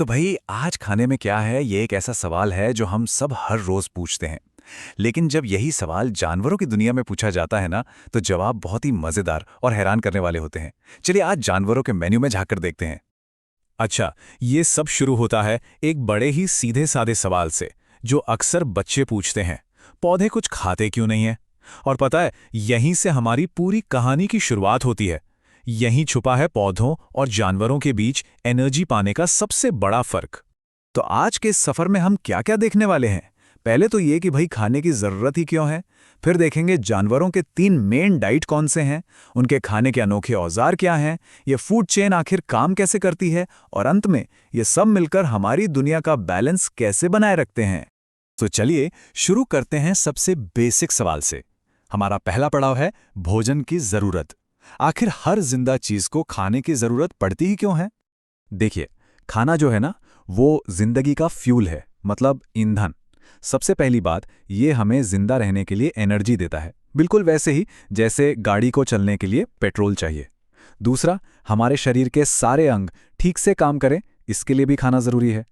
तो भाई आज खाने में क्या है, ये एक ऐसा सवाल है जो हम सब हर रोज पूछते हैं। लेकिन जब यही सवाल जानवरों की दुनिया में पूछा जाता है ना, तो जवाब बहुत ही मजेदार और हैरान करने वाले होते हैं। चलिए आज जानवरों के मेन्यू में झांककर देखते हैं। अच्छा, ये सब शुरू होता है एक बड़े ही सीधे साधे सवाल से, जो अक्सर बच्चे पूछते हैं। पौधे कुछ खाते क्यों नहीं हैं? और पता है, यहीं से हमारी पूरी कहानी की शुरुआत होती है। यहीं छुपा है पौधों और जानवरों के बीच एनर्जी पाने का सबसे बड़ा फर्क। तो आज के इस सफर में हम क्या क्या देखने वाले हैं? पहले तो ये कि भाई खाने की जरूरत ही क्यों है। फिर देखेंगे जानवरों के 3 मेन डाइट कौन से हैं, उनके खाने के अनोखे औजार क्या हैं, ये फूड चेन आखिर काम कैसे करती है, और अंत में ये सब मिलकर हमारी दुनिया का बैलेंस कैसे बनाए रखते हैं। तो चलिए शुरू करते हैं सबसे बेसिक सवाल से। हमारा पहला पड़ाव है भोजन की जरूरत। आखिर हर जिंदा चीज को खाने की जरूरत पड़ती ही क्यों है? देखिए, खाना जो है ना, वो जिंदगी का फ्यूल है, मतलब ईंधन। सबसे पहली बात, ये हमें जिंदा रहने के लिए एनर्जी देता है, बिल्कुल वैसे ही जैसे गाड़ी को चलने के लिए पेट्रोल चाहिए। दूसरा, हमारे शरीर के सारे अंग ठीक से काम करें, इसके लिए भी खाना जरूरी है।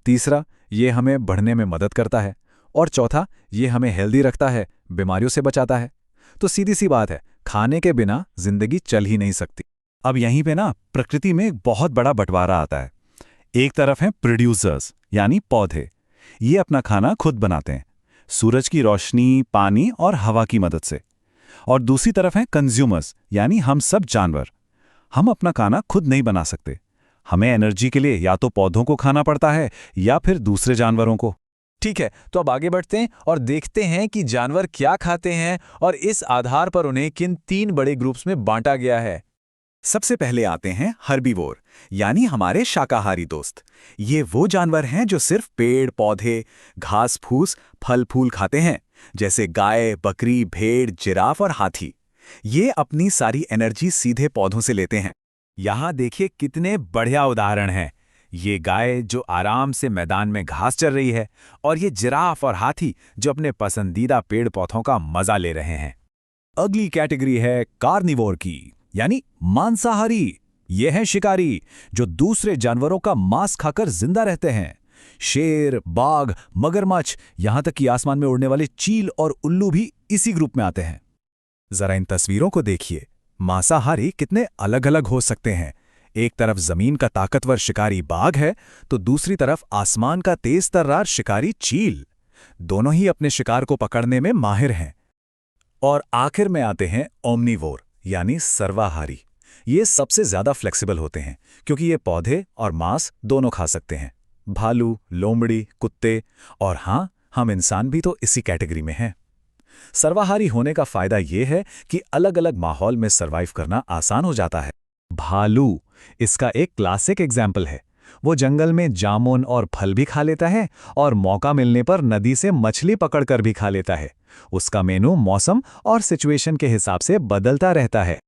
तीसरा, ये हमें बढ़ने में मदद करता है। और चौथा, ये हमें हेल्दी रखता है, बीमारियों से बचाता है। तो सीधी सी बात है, खाने के बिना जिंदगी चल ही नहीं सकती। अब यहीं पे ना प्रकृति में एक बहुत बड़ा बंटवारा आता है। एक तरफ हैं प्रोड्यूसर्स, यानी पौधे। ये अपना खाना खुद बनाते हैं, सूरज की रोशनी, पानी और हवा की मदद से। और दूसरी तरफ हैं कंज्यूमर्स, यानी हम सब जानवर। हम अपना खाना खुद नहीं बना सकते। हमें एनर्जी के लिए या तो पौधों को खाना पड़ता है या फिर दूसरे जानवरों को। ठीक है, तो अब आगे बढ़ते हैं और देखते हैं कि जानवर क्या खाते हैं और इस आधार पर उन्हें किन 3 बड़े ग्रुप्स में बांटा गया है। सबसे पहले आते हैं हर्बीवोर, यानी हमारे शाकाहारी दोस्त। ये वो जानवर हैं जो सिर्फ पेड़ पौधे, घास फूस, फल फूल खाते हैं, जैसे गाय, बकरी, भेड़, जिराफ और हाथी। ये अपनी सारी एनर्जी सीधे पौधों से लेते हैं। यहाँ देखिए कितने बढ़िया उदाहरण हैं। ये गाय जो आराम से मैदान में घास चर रही है, और ये जिराफ और हाथी जो अपने पसंदीदा पेड़ पौधों का मजा ले रहे हैं। अगली कैटेगरी है कार्निवोर की, यानी मांसाहारी। ये हैं शिकारी, जो दूसरे जानवरों का मांस खाकर जिंदा रहते हैं। शेर, बाघ, मगरमच्छ, यहां तक कि आसमान में उड़ने वाले चील और उल्लू भी इसी ग्रुप में आते हैं। जरा इन तस्वीरों को देखिए, मांसाहारी कितने अलग अलग हो सकते हैं। एक तरफ जमीन का ताकतवर शिकारी बाघ है, तो दूसरी तरफ आसमान का तेज तर्रार शिकारी चील। दोनों ही अपने शिकार को पकड़ने में माहिर हैं। और आखिर में आते हैं ओमनीवोर, यानी सर्वाहारी। ये सबसे ज्यादा फ्लेक्सिबल होते हैं, क्योंकि ये पौधे और मांस दोनों खा सकते हैं। भालू, लोमड़ी, कुत्ते, और हां, हम इंसान भी तो इसी कैटेगरी में हैं। सर्वाहारी होने का फायदा ये है कि अलग अलग माहौल में सर्वाइव करना आसान हो जाता है। भालू इसका एक क्लासिक एग्जाम्पल है। वो जंगल में जामुन और फल भी खा लेता है, और मौका मिलने पर नदी से मछली पकड़कर भी खा लेता है। उसका मेनू मौसम और सिचुएशन के हिसाब से बदलता रहता है।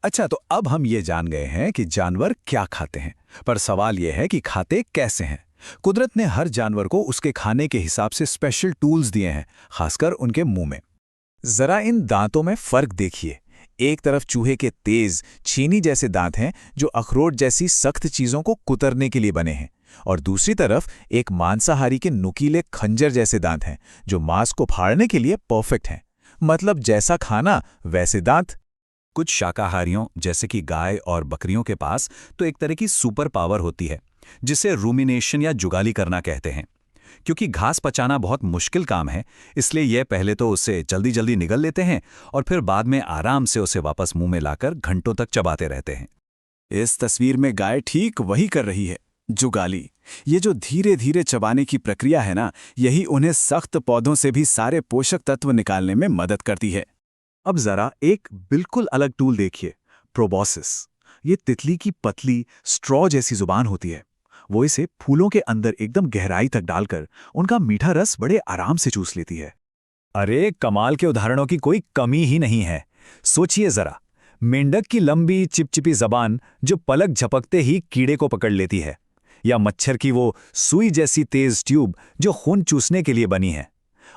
अच्छा, तो अब हम ये जान गए हैं कि जानवर क्या खाते हैं, पर सवाल यह है कि खाते कैसे हैं। कुदरत ने हर जानवर को उसके खाने के हिसाब से स्पेशल टूल्स दिए हैं, खासकर उनके मुंह में। जरा इन दांतों में फर्क देखिए। एक तरफ चूहे के तेज छीनी जैसे दांत हैं, जो अखरोट जैसी सख्त चीजों को कुतरने के लिए बने हैं, और दूसरी तरफ एक मांसाहारी के नुकीले खंजर जैसे दांत हैं, जो मांस को फाड़ने के लिए परफेक्ट हैं। मतलब जैसा खाना वैसे दांत। कुछ शाकाहारियों जैसे कि गाय और बकरियों के पास तो एक तरह की सुपर पावर होती है, जिसे रूमिनेशन या जुगाली करना कहते हैं। क्योंकि घास पचाना बहुत मुश्किल काम है, इसलिए यह पहले तो उसे जल्दी जल्दी निगल लेते हैं और फिर बाद में आराम से उसे वापस मुंह में लाकर घंटों तक चबाते रहते हैं। इस तस्वीर में गाय ठीक वही कर रही है, जुगाली। ये जो धीरे धीरे चबाने की प्रक्रिया है ना, यही उन्हें सख्त पौधों से भी सारे पोषक तत्व निकालने में मदद करती है। अब जरा एक बिल्कुल अलग टूल देखिए, प्रोबोसिस। ये तितली की पतली स्ट्रॉ जैसी जुबान होती है। वो इसे फूलों के अंदर एकदम गहराई तक डालकर उनका मीठा रस बड़े आराम से चूस लेती है। अरे कमाल के उदाहरणों की कोई कमी ही नहीं है। सोचिए जरा, मेंढक की लंबी चिपचिपी जबान जो पलक झपकते ही कीड़े को पकड़ लेती है, या मच्छर की वो सुई जैसी तेज ट्यूब जो खून चूसने के लिए बनी है।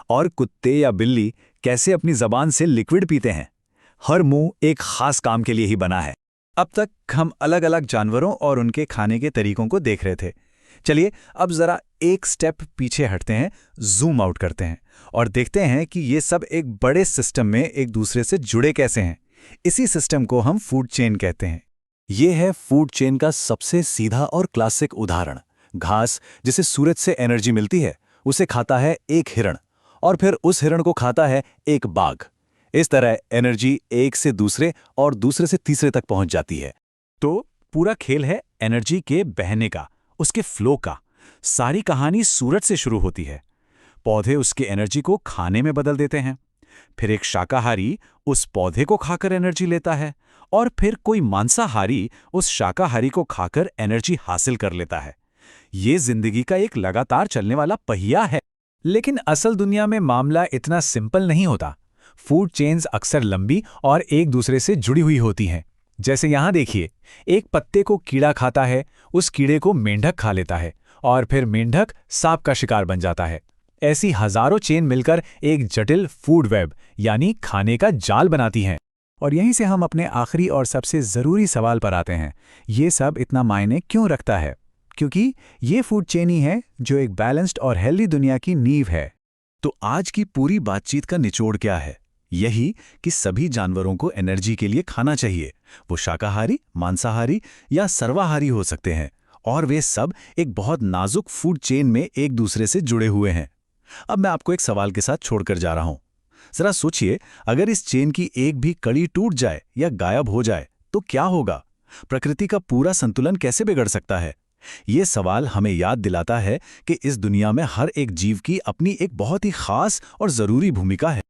और कुत्ते या बिल्ली कैसे अपनी जबान से लिक्विड पीते हैं। हर मुंह एक खास काम के लिए ही बना है। अब तक हम अलग अलग जानवरों और उनके खाने के तरीकों को देख रहे थे, चलिए अब जरा एक स्टेप पीछे हटते हैं, जूम आउट करते हैं और देखते हैं कि ये सब एक बड़े सिस्टम में एक दूसरे से जुड़े कैसे हैं। इसी सिस्टम को हम फूड चेन कहते हैं। ये है फूड चेन का सबसे सीधा और क्लासिक उदाहरण। घास जिसे सूरज से एनर्जी मिलती है, उसे खाता है एक हिरण और फिर उस हिरण को खाता है एक बाघ। इस तरह एनर्जी एक से दूसरे और दूसरे से तीसरे तक पहुंच जाती है। तो पूरा खेल है एनर्जी के बहने का, उसके फ्लो का। सारी कहानी सूरज से शुरू होती है। पौधे उसके एनर्जी को खाने में बदल देते हैं, फिर एक शाकाहारी उस पौधे को खाकर एनर्जी लेता है और फिर कोई मांसाहारी उस शाकाहारी को खाकर एनर्जी हासिल कर लेता है। ये जिंदगी का एक लगातार चलने वाला पहिया है। लेकिन असल दुनिया में मामला इतना सिंपल नहीं होता। फूड चेन्स अक्सर लंबी और एक दूसरे से जुड़ी हुई होती हैं। जैसे यहाँ देखिए, एक पत्ते को कीड़ा खाता है, उस कीड़े को मेंढक खा लेता है और फिर मेंढक सांप का शिकार बन जाता है। ऐसी हजारों चेन मिलकर एक जटिल फूड वेब यानी खाने का जाल बनाती हैं। और यहीं से हम अपने आखिरी और सबसे ज़रूरी सवाल पर आते हैं, ये सब इतना मायने क्यों रखता है? क्योंकि ये फूड चेन ही है जो एक बैलेंस्ड और हेल्दी दुनिया की नींव है। तो आज की पूरी बातचीत का निचोड़ क्या है? यही कि सभी जानवरों को एनर्जी के लिए खाना चाहिए। वो शाकाहारी, मांसाहारी या सर्वाहारी हो सकते हैं, और वे सब एक बहुत नाजुक फूड चेन में एक दूसरे से जुड़े हुए हैं। अब मैं आपको एक सवाल के साथ छोड़कर जा रहा हूं। जरा सोचिए, अगर इस चेन की एक भी कड़ी टूट जाए या गायब हो जाए तो क्या होगा? प्रकृति का पूरा संतुलन कैसे बिगड़ सकता है? ये सवाल हमें याद दिलाता है कि इस दुनिया में हर एक जीव की अपनी एक बहुत ही खास और जरूरी भूमिका है।